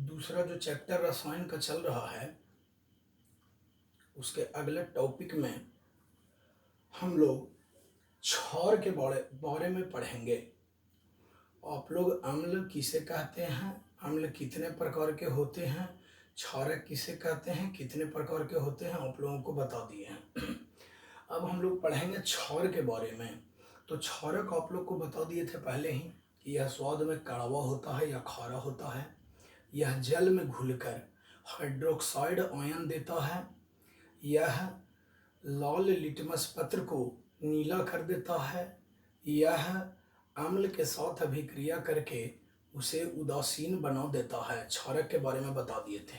दूसरा जो चैप्टर रसायन का चल रहा है उसके अगले टॉपिक में हम लोग क्षार के बारे में पढ़ेंगे। आप लोग अम्ल किसे कहते हैं, अम्ल कितने प्रकार के होते हैं, क्षारक किसे कहते हैं, कितने प्रकार के होते हैं, आप लोगों को बता दिए हैं। अब हम लोग पढ़ेंगे क्षार के बारे में। तो क्षारक आप लोग को बता दिए थे पहले ही कि यह स्वाद में कड़वा होता है या खारा होता है। यह जल में घुलकर हाइड्रोक्साइड आयन देता है। यह लाल लिटमस पत्र को नीला कर देता है। यह अम्ल के साथ अभिक्रिया करके उसे उदासीन बना देता है। क्षारक के बारे में बता दिए थे।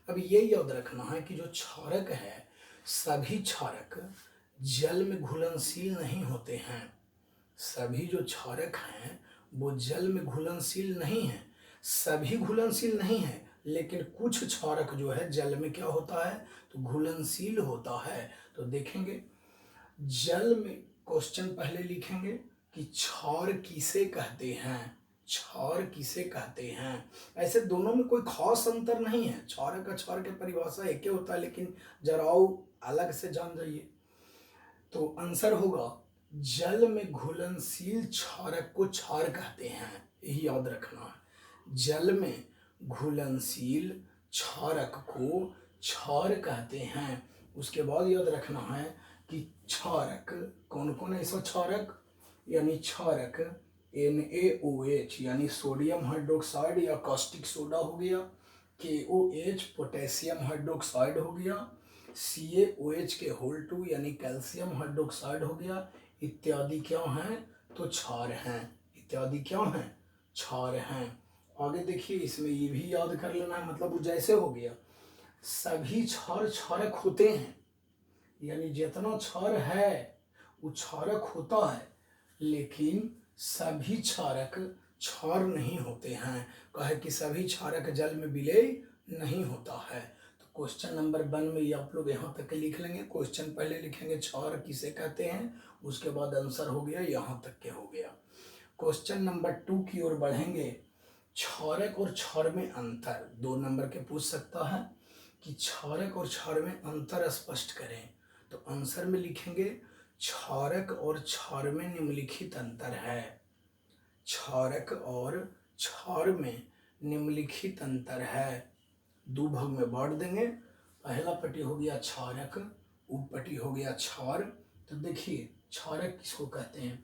अब ये याद रखना है कि जो क्षारक है, सभी क्षारक जल में घुलनशील नहीं होते हैं। सभी जो क्षारक हैं वो जल में घुलनशील नहीं हैं। सभी घुलनशील नहीं है, लेकिन कुछ क्षारक जो है जल में क्या होता है तो घुलनशील होता है। तो देखेंगे जल में क्वेश्चन पहले लिखेंगे कि क्षार किसे कहते हैं, क्षार किसे कहते हैं। ऐसे दोनों में कोई खास अंतर नहीं है। क्षारक क्षार के परिभाषा एक ही होता है, लेकिन जराओ अलग से जान जाइए। तो आंसर होगा जल में घुलनशील क्षारक को क्षार कहते हैं। यही याद रखना है, जल में घुलनशील क्षारक को क्षार कहते हैं। उसके बाद याद रखना है कि क्षारक कौन कौन है। ऐसा क्षारक यानी क्षारक NaOH यानी सोडियम हाइड्रोक्साइड या कास्टिक सोडा हो गया, KOH पोटेशियम हाइड्रोक्साइड हो गया, CaOH के होल 2 यानी कैल्शियम हाइड्रोक्साइड हो गया, इत्यादि क्या हैं तो क्षार हैं। इत्यादि क्या हैं, क्षार हैं। आगे देखिए, इसमें ये भी याद कर लेना है, मतलब वो जैसे हो गया सभी क्षार क्षारक होते हैं, यानी जितना क्षार है वो क्षारक होता है, लेकिन सभी क्षारक क्षार नहीं होते हैं। कहे कि सभी क्षारक जल में विलय नहीं होता है। तो क्वेश्चन नंबर 1 में ये आप लोग यहाँ तक के लिख लेंगे। क्वेश्चन पहले लिखेंगे क्षार किसे कहते हैं, उसके बाद आंसर हो गया, यहाँ तक के हो गया। क्वेश्चन नंबर 2 की ओर बढ़ेंगे। क्षारक और क्षार में अंतर 2 नंबर के पूछ सकता है कि क्षारक और क्षार में अंतर स्पष्ट करें। तो आंसर में लिखेंगे क्षारक और क्षार में निम्नलिखित अंतर है। क्षारक और क्षार में निम्नलिखित अंतर है। 2 भाग में बांट देंगे। पहला पट्टी हो गया क्षारक, उप पट्टी हो गया क्षार। तो देखिए क्षारक किसको कहते हैं,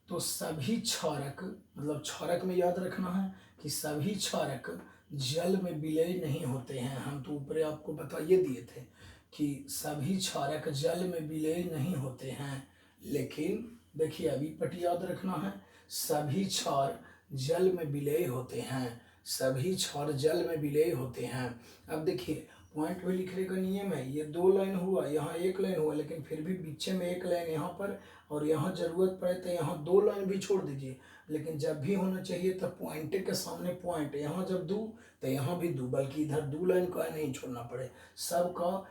तो सभी क्षारक, मतलब क्षारक में याद रखना है कि सभी क्षारक जल में विलय नहीं होते हैं। हम तो ऊपर आपको बताइए दिए थे कि सभी क्षारक जल में विलय नहीं होते हैं, लेकिन देखिए अभी पट्टी याद रखना है, सभी क्षार जल में विलय होते हैं। सभी क्षार जल में विलय होते हैं। अब देखिए पॉइंट में लिखने का नियम है, ये 2 लाइन हुआ, यहाँ 1 लाइन हुआ, लेकिन फिर भी पीछे में 1 लाइन यहाँ पर, और यहाँ जरूरत पड़े तो यहाँ 2 लाइन भी छोड़ दीजिए। लेकिन जब भी होना चाहिए तब पॉइंट के सामने पॉइंट, यहाँ जब दूँ तो यहाँ भी दूँ, बल्कि इधर 2 लाइन का नहीं छोड़ना पड़े, सबका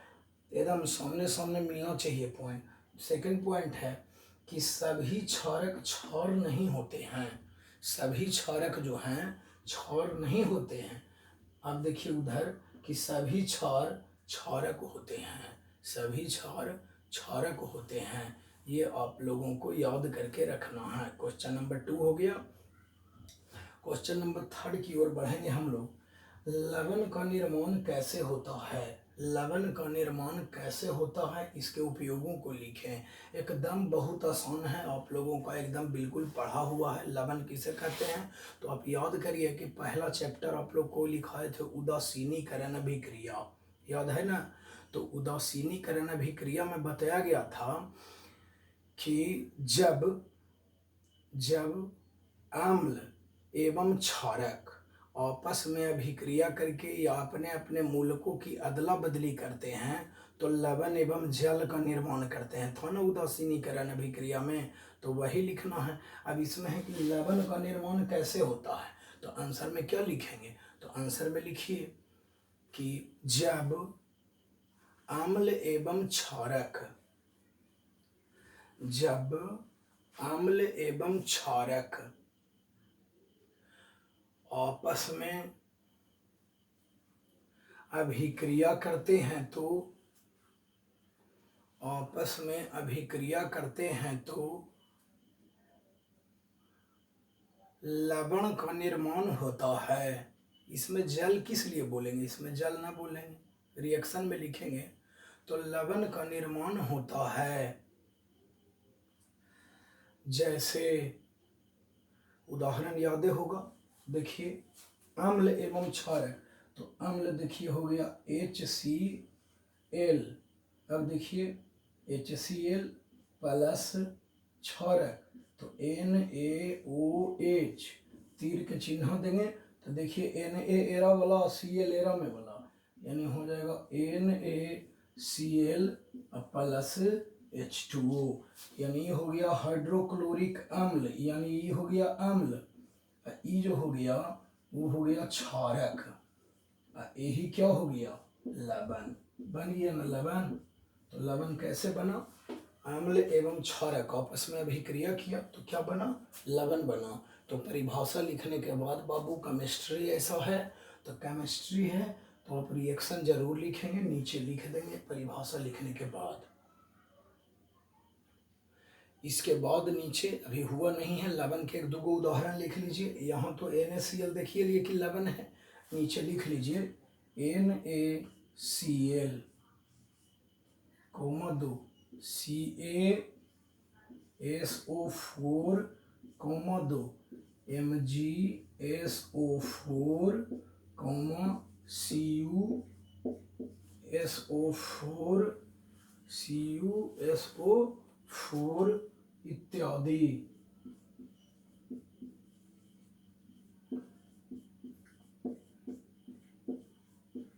एकदम सामने सामने मिलना चाहिए पॉइंट। सेकंड पॉइंट है कि सभी क्षारक क्षार नहीं होते हैं। सभी क्षारक जो हैं क्षार नहीं होते हैं। अब देखिए उधर कि सभी क्षार क्षारक होते हैं। सभी क्षार क्षारक होते हैं। ये आप लोगों को याद करके रखना है। क्वेश्चन नंबर 2 हो गया। क्वेश्चन नंबर 3 की ओर बढ़ेंगे हम लोग। लवण का निर्माण कैसे होता है, लवण का निर्माण कैसे होता है, इसके उपयोगों को लिखें। एकदम बहुत आसान है, आप लोगों का एकदम बिल्कुल पढ़ा हुआ है। लवण किसे कहते हैं तो आप याद करिए कि पहला चैप्टर आप लोग को लिखाए थे उदासीनीकरण अभिक्रिया, याद है ना। तो उदासीनीकरण अभिक्रिया में बताया गया था कि जब अम्ल एवं क्षारक आपस में अभिक्रिया करके या अपने अपने मूलकों की अदला बदली करते हैं तो लवण एवं जल का निर्माण करते हैं, था ना उदासीनीकरण अभिक्रिया में। तो वही लिखना है। अब इसमें है कि लवण का निर्माण कैसे होता है, तो आंसर में क्या लिखेंगे, तो आंसर में लिखिए कि जब अम्ल एवं क्षारक, जब अम्ल एवं क्षारक आपस में अभिक्रिया करते हैं तो आपस में अभिक्रिया करते हैं तो लवण का निर्माण होता है। इसमें जल किस लिए बोलेंगे, इसमें जल ना बोलेंगे, रिएक्शन में लिखेंगे तो लवण का निर्माण होता है। जैसे उदाहरण याद होगा, देखिए अम्ल एवं क्षारक, तो अम्ल देखिए हो गया HCl, अब देखिए HCl प्लस क्षारक तो NaOH, तीर के चिन्ह देंगे तो देखिए Na एरा वाला Cl एरा में वाला, यानी हो जाएगा NaCl प्लस H2O, यानी ये हो गया हाइड्रोक्लोरिक अम्ल, यानी ये हो गया अम्ल, ये जो हो गया वो हो गया क्षारक, यही क्या हो गया लवण, बन गया ना लवण। तो लवण कैसे बना, अम्ल एवं क्षारक आपस में अभिक्रिया किया तो क्या बना, लवण बना। तो परिभाषा लिखने के बाद बाबू केमिस्ट्री ऐसा है, तो केमिस्ट्री है तो आप रिएक्शन जरूर लिखेंगे, नीचे लिख देंगे परिभाषा लिखने के बाद। इसके बाद नीचे अभी हुआ नहीं है, लवण के एक दो उदाहरण लिख लीजिए। यहाँ तो NaCl देखिए लिए कि लवण है, नीचे लिख लीजिए NaCl, coma 2 CaSO4, coma 2 MgSO4, coma CuSO4 इत्यादि।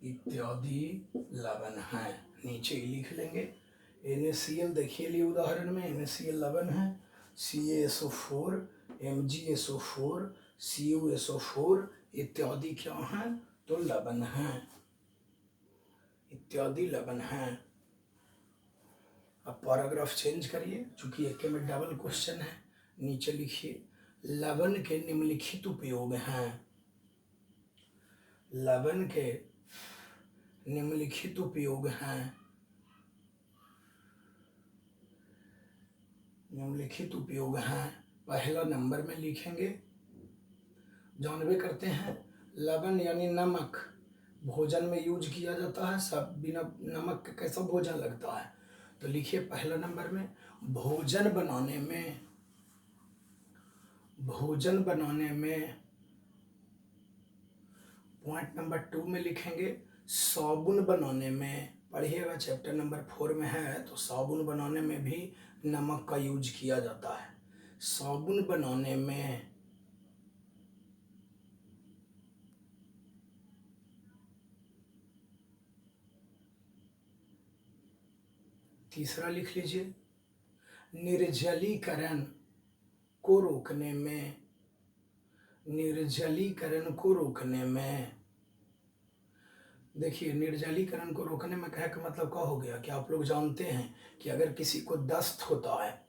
इत्यादि लवण है, नीचे ही लिख लेंगे। NaCl देखिए लिए उदाहरण में NaCl लवण है, CaSO4, MgSO4, CuSO4 इत्यादि क्या है, तो लवण है, इत्यादि लवण है। अब पैराग्राफ चेंज करिए, चूंकि एक में डबल क्वेश्चन है, नीचे लिखिए लवण के निम्नलिखित उपयोग हैं। लवण के निम्नलिखित उपयोग हैं, निम्नलिखित उपयोग हैं। पहला नंबर में लिखेंगे, जानवे करते हैं लवण यानी नमक भोजन में यूज किया जाता है, सब बिना नमक के कैसा भोजन लगता है। तो लिखिए पहला नंबर में भोजन बनाने में, भोजन बनाने में। पॉइंट नंबर 2 में लिखेंगे साबुन बनाने में, पढ़िएगा चैप्टर नंबर 4 में है, तो साबुन बनाने में भी नमक का यूज किया जाता है। साबुन बनाने में, तीसरा लिख लीजिए निर्जलीकरण को रोकने में, निर्जलीकरण को रोकने में। देखिए निर्जलीकरण को रोकने में कहे का मतलब क्या हो गया कि आप लोग जानते हैं कि अगर किसी को दस्त होता है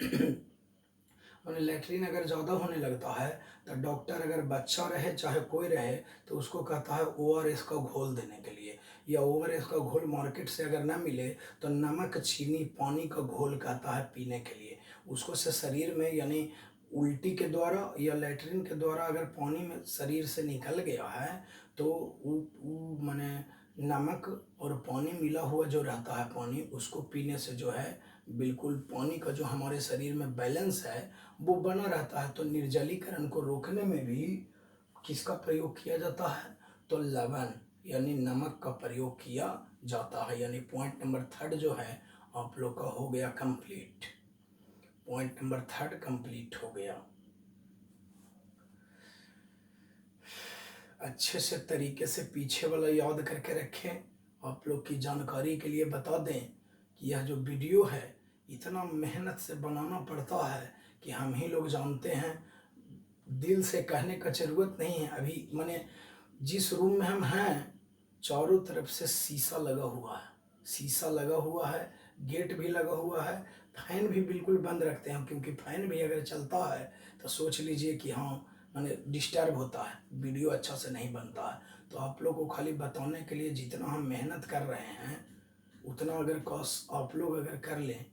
मैंने लैट्रिन अगर ज़्यादा होने लगता है तो डॉक्टर अगर बच्चा रहे चाहे कोई रहे तो उसको कहता है ORS का घोल देने के लिए, या ORS का घोल मार्केट से अगर ना मिले तो नमक चीनी पानी का घोल कहता है पीने के लिए। उसको से शरीर में यानी उल्टी के द्वारा या लैट्रिन के द्वारा अगर पानी में शरीर से निकल गया है तो वो माने नमक और पानी मिला हुआ जो रहता है पानी, उसको पीने से जो है बिल्कुल पानी का जो हमारे शरीर में बैलेंस है वो बना रहता है। तो निर्जलीकरण को रोकने में भी किसका प्रयोग किया जाता है, तो लवण यानी नमक का प्रयोग किया जाता है। यानी पॉइंट नंबर 3 जो है आप लोग का हो गया कंप्लीट, पॉइंट नंबर 3 कंप्लीट हो गया। अच्छे से तरीके से पीछे वाला याद करके रखें, आप लोग की जानकारी के लिए बता दें कि यह जो वीडियो है इतना मेहनत से बनाना पड़ता है कि हम ही लोग जानते हैं, दिल से कहने का ज़रूरत नहीं है। अभी माने जिस रूम में हम हैं चारों तरफ से शीशा लगा हुआ है, शीशा लगा हुआ है, गेट भी लगा हुआ है, फैन भी बिल्कुल बंद रखते हैं क्योंकि फैन भी अगर चलता है तो सोच लीजिए कि हाँ माने डिस्टर्ब होता है, वीडियो अच्छा से नहीं बनता है। तो आप लोग को खाली बताने के लिए जितना हम मेहनत कर रहे हैं उतना अगर कॉस आप लोग अगर कर लें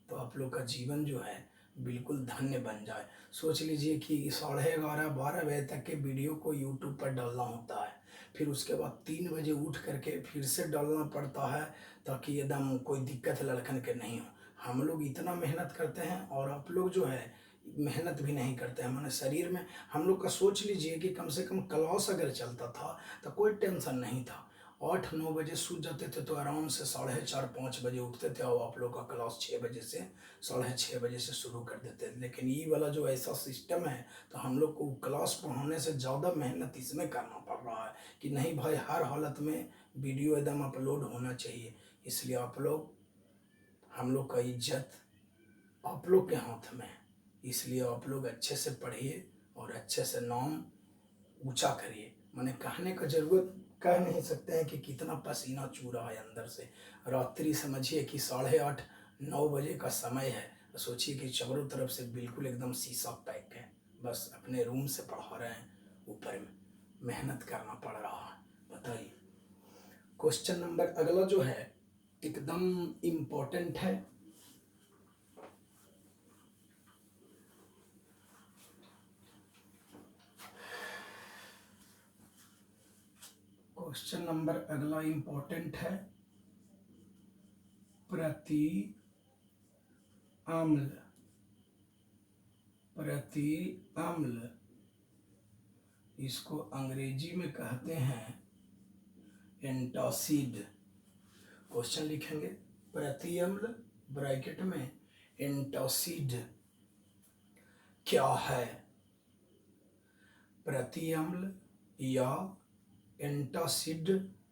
तो आप लोग का जीवन जो है बिल्कुल धन्य बन जाए। सोच लीजिए कि 11:30 12 बजे तक के वीडियो को यूट्यूब पर डालना होता है, फिर उसके बाद 3 बजे उठ करके फिर से डालना पड़ता है ताकि एकदम कोई दिक्कत लड़कन के नहीं हो। हम लोग इतना मेहनत करते हैं और आप लोग जो है मेहनत भी नहीं करते हैं। माने शरीर में हम लोग का सोच लीजिए कि कम से कम क्लास अगर चलता था तो कोई टेंशन नहीं था। 8 9 बजे सो जाते थे तो आराम से 4:30 5 बजे उठते थे और आप लोग का क्लास 6 बजे से 6:30 बजे से शुरू कर देते थे। लेकिन ये वाला जो ऐसा सिस्टम है तो हम लोग को क्लास पढ़ाने से ज़्यादा मेहनत इसमें करना पड़ रहा है कि नहीं भाई हर हालत में वीडियो एकदम अपलोड होना चाहिए। इसलिए आप लोग हम लोग का इज्जत आप लोग के हाथ में है। इसलिए आप लोग अच्छे से पढ़िए और अच्छे से नाम ऊंचा करिए। मैंने कहने का जरूरत कह नहीं सकते हैं कि कितना पसीना चू रहा है अंदर से। रात्रि समझिए कि 8:30 9 बजे का समय है। सोचिए कि चारों तरफ से बिल्कुल एकदम शीशा पैक है, बस अपने रूम से पढ़ा रहे हैं, ऊपर में मेहनत करना पड़ रहा है। बताइए। क्वेश्चन नंबर अगला जो है एकदम इम्पोर्टेंट है। क्वेश्चन नंबर अगला इम्पोर्टेंट है। प्रति अम्ल, प्रति अम्ल इसको अंग्रेजी में कहते हैं एंटासिड। क्वेश्चन लिखेंगे प्रति अम्ल ब्रैकेट में एंटासिड क्या है। प्रति अम्ल या एंटासिड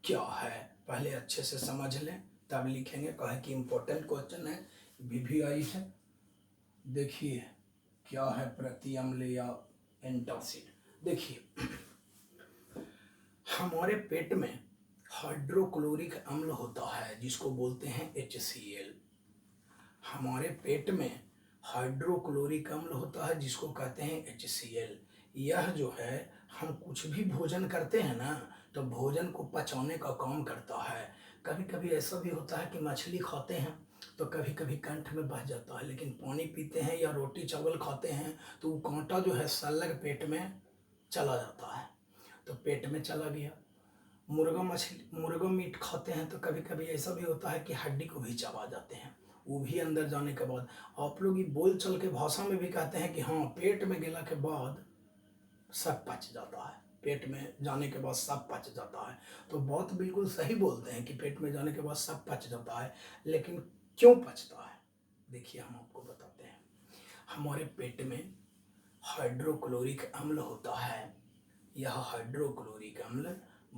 क्या है, पहले अच्छे से समझ लें तब लिखेंगे। कहे कि इम्पोर्टेंट क्वेश्चन है, VVI है। देखिए क्या है प्रति अम्ल या एंटासिड। देखिए हमारे पेट में हाइड्रोक्लोरिक अम्ल होता है जिसको बोलते हैं HCl। हमारे पेट में हाइड्रोक्लोरिक अम्ल होता है जिसको कहते हैं HCl। यह जो है हम कुछ भी भोजन करते हैं ना तो भोजन को पचाने का काम करता है। कभी कभी ऐसा भी होता है कि मछली खाते हैं तो कभी कभी कंठ में बह जाता है, लेकिन पानी पीते हैं या रोटी चावल खाते हैं तो वो कांटा जो है सलग पेट में चला जाता है, तो पेट में चला गया। मुर्गा मीट खाते हैं तो कभी कभी ऐसा भी होता है कि हड्डी को भी चबा जाते हैं, वो भी अंदर जाने के बाद आप लोग ये बोल चल के भाषा में भी कहते हैं कि हाँ पेट में गेला के बाद सब पच जाता है, पेट में जाने के बाद सब पच जाता है। तो बात बिल्कुल सही बोलते हैं कि पेट में जाने के बाद सब पच जाता है, लेकिन क्यों पचता है देखिए हम आपको बताते हैं। हमारे पेट में हाइड्रोक्लोरिक अम्ल होता है। यह हाइड्रोक्लोरिक अम्ल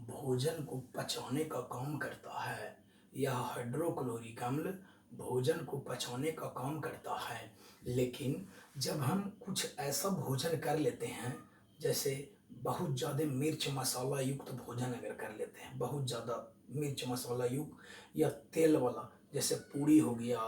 भोजन को पचाने का काम करता है। यह हाइड्रोक्लोरिक अम्ल भोजन को पचाने का काम करता है। लेकिन जब हम कुछ ऐसा भोजन कर लेते हैं, जैसे बहुत ज़्यादा मिर्च मसाला युक्त भोजन अगर कर लेते हैं, बहुत ज़्यादा मिर्च मसाला युक्त या तेल वाला, जैसे पूड़ी हो गया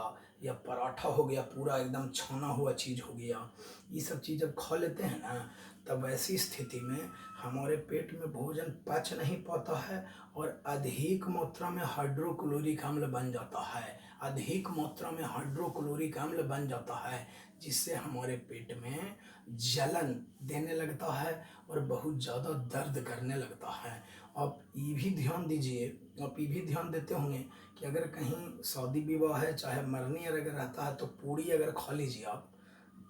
या पराठा हो गया, पूरा एकदम छाना हुआ चीज़ हो गया, ये सब चीज़ जब खा लेते हैं ना तब ऐसी स्थिति में हमारे पेट में भोजन पच नहीं पाता है और अधिक मात्रा में हाइड्रोक्लोरिक अम्ल बन जाता है। अधिक मात्रा में हाइड्रोक्लोरिक अम्ल बन जाता है जिससे हमारे पेट में जलन देने लगता है और बहुत ज़्यादा दर्द करने लगता है। आप ये भी ध्यान दीजिए, आप ये भी ध्यान देते होंगे कि अगर कहीं शादी विवाह है चाहे मरनी अगर रहता है तो पूड़ी अगर खा लीजिए आप,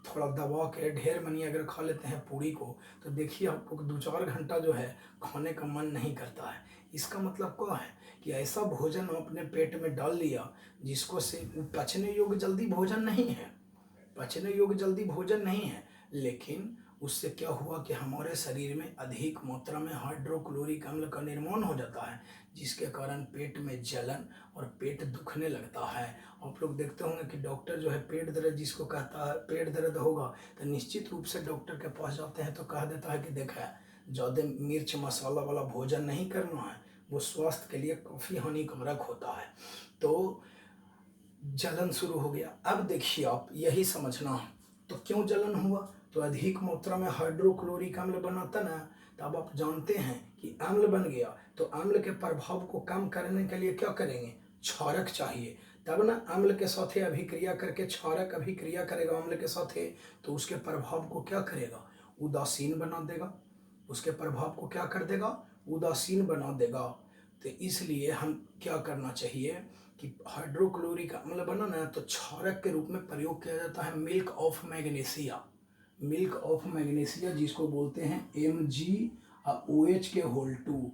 थोड़ा दबा के ढेर मनी अगर खा लेते हैं पूड़ी को तो देखिए आपको 2 4 घंटा जो है खाने का मन नहीं करता है। इसका मतलब क्या है कि ऐसा भोजन अपने पेट में डाल लिया जिसको से पचने योग्य जल्दी भोजन नहीं है, पचने योग्य जल्दी भोजन नहीं है, लेकिन उससे क्या हुआ कि हमारे शरीर में अधिक मात्रा में हाइड्रोक्लोरिक अम्ल का निर्माण हो जाता है जिसके कारण पेट में जलन और पेट दुखने लगता है। आप लोग देखते होंगे कि डॉक्टर जो है पेट दर्द जिसको कहता है, पेट दर्द होगा तो निश्चित रूप से डॉक्टर के पास जाते हैं तो कह देता है कि देखा ज़्यादा मिर्च मसाला वाला भोजन नहीं करना है, वो स्वास्थ्य के लिए काफ़ी हानिकारक होता है। तो जलन शुरू हो गया। अब देखिए आप यही समझना, तो क्यों जलन हुआ तो अधिक मात्रा में हाइड्रोक्लोरिक अम्ल बनाता ना, तब आप जानते हैं कि अम्ल बन गया। तो अम्ल के प्रभाव को कम करने के लिए क्या करेंगे, क्षारक चाहिए। तब ना अम्ल के साथ अभिक्रिया करके क्षारक अभिक्रिया करेगा अम्ल के साथ, तो उसके प्रभाव को क्या करेगा, उदासीन बना देगा। उसके प्रभाव को क्या कर देगा, उदासीन बना देगा। तो इसलिए हम क्या करना चाहिए कि हाइड्रोक्लोरिक अम्ल बना ना, तो क्षारक के रूप में प्रयोग किया जाता है milk of magnesia. Milk of magnesia जिसको बोलते हैं MgOH के होल 2।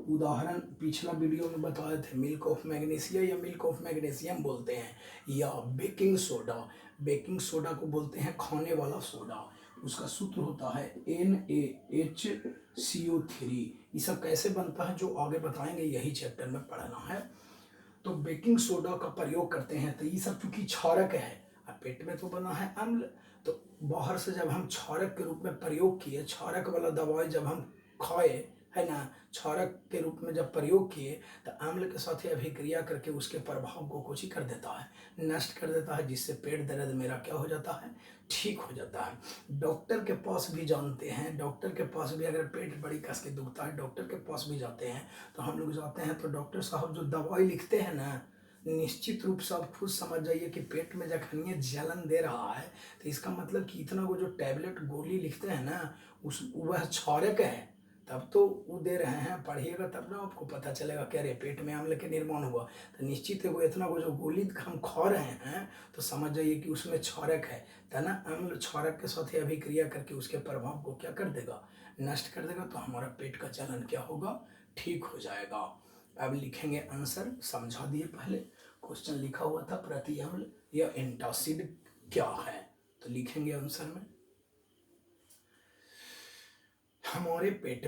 उदाहरण पिछला वीडियो में बताए थे, मिल्क ऑफ मैग्नीशिया या मिल्क ऑफ मैग्नीशियम बोलते हैं, या बेकिंग सोडा। बेकिंग सोडा को बोलते हैं खाने वाला सोडा। उसका सूत्र होता है NaHCO3। ये सब कैसे बनता है जो आगे बताएंगे, यही चैप्टर में पढ़ना है। तो बेकिंग सोडा का प्रयोग करते हैं। तो ये सब चूंकि क्षारक है, अब पेट में तो बना है अम्ल, तो बाहर से जब हम क्षारक के रूप में प्रयोग किए, क्षारक वाला दवाई जब हम खाए, है ना, क्षारक के रूप में जब प्रयोग किए, तो अम्ल के साथ अभिक्रिया करके उसके प्रभाव को कुछ ही कर देता है, नष्ट कर देता है, जिससे पेट दर्द मेरा क्या हो जाता है, ठीक हो जाता है। डॉक्टर के पास भी जानते हैं, डॉक्टर के पास भी अगर पेट बड़ी कस के दुखता है, डॉक्टर के पास भी जाते हैं। तो हम लोग जाते हैं तो डॉक्टर साहब जो दवाई लिखते हैं ना, निश्चित रूप से आप खुद समझ जाइए कि पेट में जखन ये जलन दे रहा है, तो इसका मतलब कि इतना वो जो टैबलेट गोली लिखते हैं ना, उस वह क्षारक है, तब तो वो दे रहे हैं। पढ़िएगा तब ना आपको पता चलेगा कि अरे पेट में अम्ल के निर्माण हुआ। तो निश्चित है वो इतना वो जो गोली हम खा रहे हैं, तो समझ जाइए कि उसमें क्षारक है। तो ना अम्ल क्षारक के साथ अभिक्रिया करके उसके प्रभाव को क्या कर देगा, नष्ट कर देगा। तो हमारा पेट का जलन क्या होगा, ठीक हो जाएगा। अब लिखेंगे आंसर, समझा दिए पहले। क्वेश्चन लिखा हुआ था प्रति अम्ल या एंटासिड क्या है, तो लिखेंगे आंसर में। हमारे पेट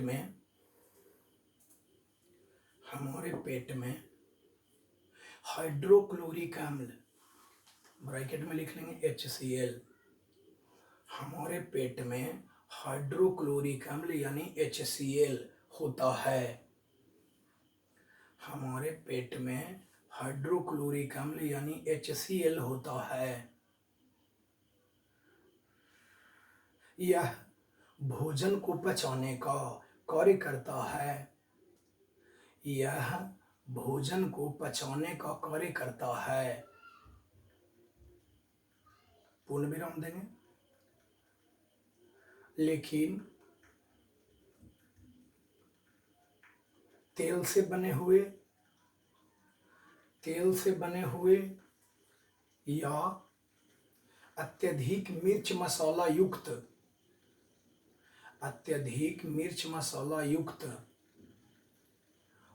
में हाइड्रोक्लोरिक अम्ल, ब्रैकेट में लिख लेंगे HCl। हमारे पेट में हाइड्रोक्लोरिक अम्ल यानी HCl होता है। हमारे पेट में हाइड्रोक्लोरिक अम्ल यानी HCl होता है। यह भोजन को पचाने का कार्य करता है। यह भोजन को पचाने का कार्य करता है। पूर्ण विराम देंगे। लेकिन तेल से बने हुए या अत्यधिक मिर्च मसाला युक्त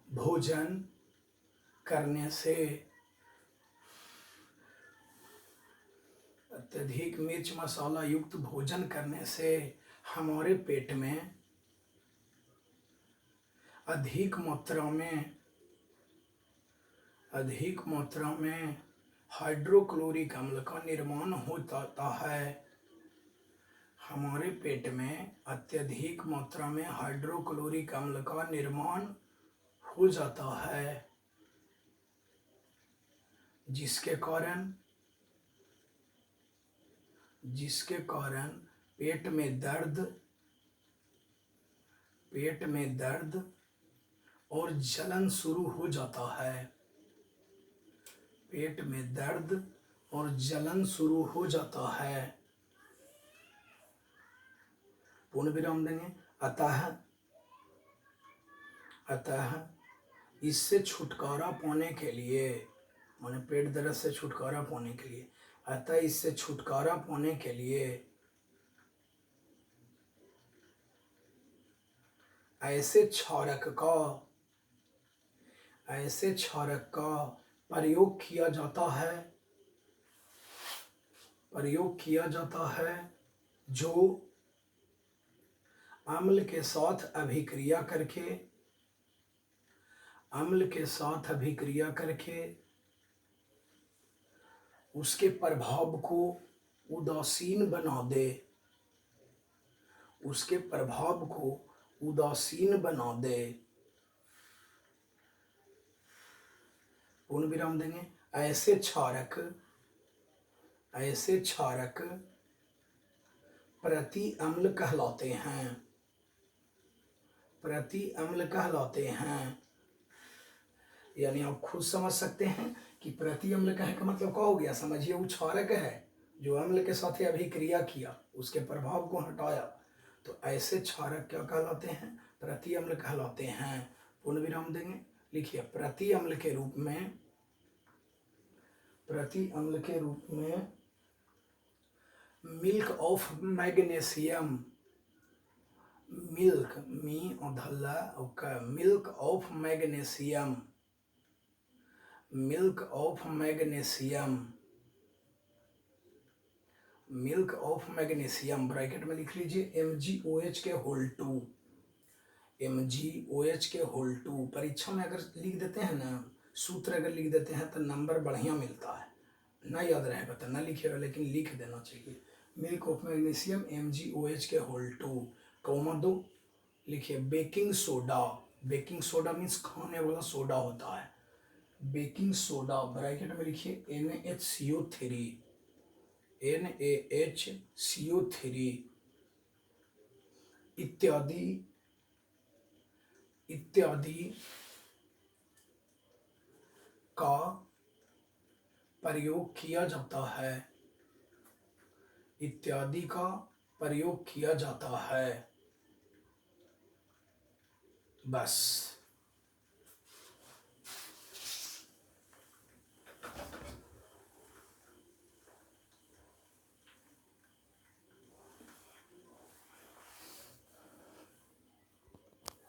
भोजन करने से, अत्यधिक मिर्च मसाला युक्त भोजन करने से हमारे पेट में अधिक मात्रा में हाइड्रोक्लोरिक अम्ल का निर्माण होता है। हमारे पेट में अत्यधिक मात्रा में हाइड्रोक्लोरिक अम्ल का निर्माण हो जाता है, जिसके कारण पेट में दर्द और जलन शुरू हो जाता है। पेट में दर्द और जलन शुरू हो जाता है। पूर्ण विराम देंगे। अतः इससे छुटकारा पाने के लिए, माने पेट दर्द से छुटकारा पाने के लिए, अतः इससे छुटकारा पाने के लिए ऐसे क्षारक का प्रयोग किया जाता है जो अम्ल के साथ अभिक्रिया करके उसके प्रभाव को उदासीन बना दे। पूर्ण विराम देंगे। ऐसे क्षारक प्रति अम्ल कहलाते हैं, प्रति अम्ल कहलाते हैं। यानी आप खुद समझ सकते हैं कि प्रति अम्ल कहने का मतलब क्या हो गया। समझिए, वो क्षारक है जो अम्ल के साथ अभिक्रिया किया, उसके प्रभाव को हटाया, तो ऐसे क्षारक क्या कहलाते हैं, प्रति अम्ल कहलाते हैं। पूर्ण विराम देंगे। लिखिए, प्रति अम्ल के रूप में, प्रति अम्ल के रूप में मिल्क ऑफ मैग्नीशियम, मिल्क मी और धल्ला okay, milk of magnesium, milk of magnesium, milk of magnesium bracket में लिख लीजिए MgOH के होल 2, MgOH के होल 2। परीक्षा में अगर लिख देते हैं ना, सूत्र अगर लिख देते हैं तो नंबर बढ़िया मिलता है। ना याद रहेगा तो ना लिखिएगा, लेकिन लिख देना चाहिए। मिल्क ऑफ मैग्नीशियम MgOH के होल 2, कॉमा 2। लिखिए baking soda, baking soda means खाने वाला सोडा होता है, बेकिंग सोडा ब्रैकेट में लिखिए NaHCO3, NaHCO3 इत्यादि इत्यादि का प्रयोग किया जाता है, इत्यादि का प्रयोग किया जाता है। बस।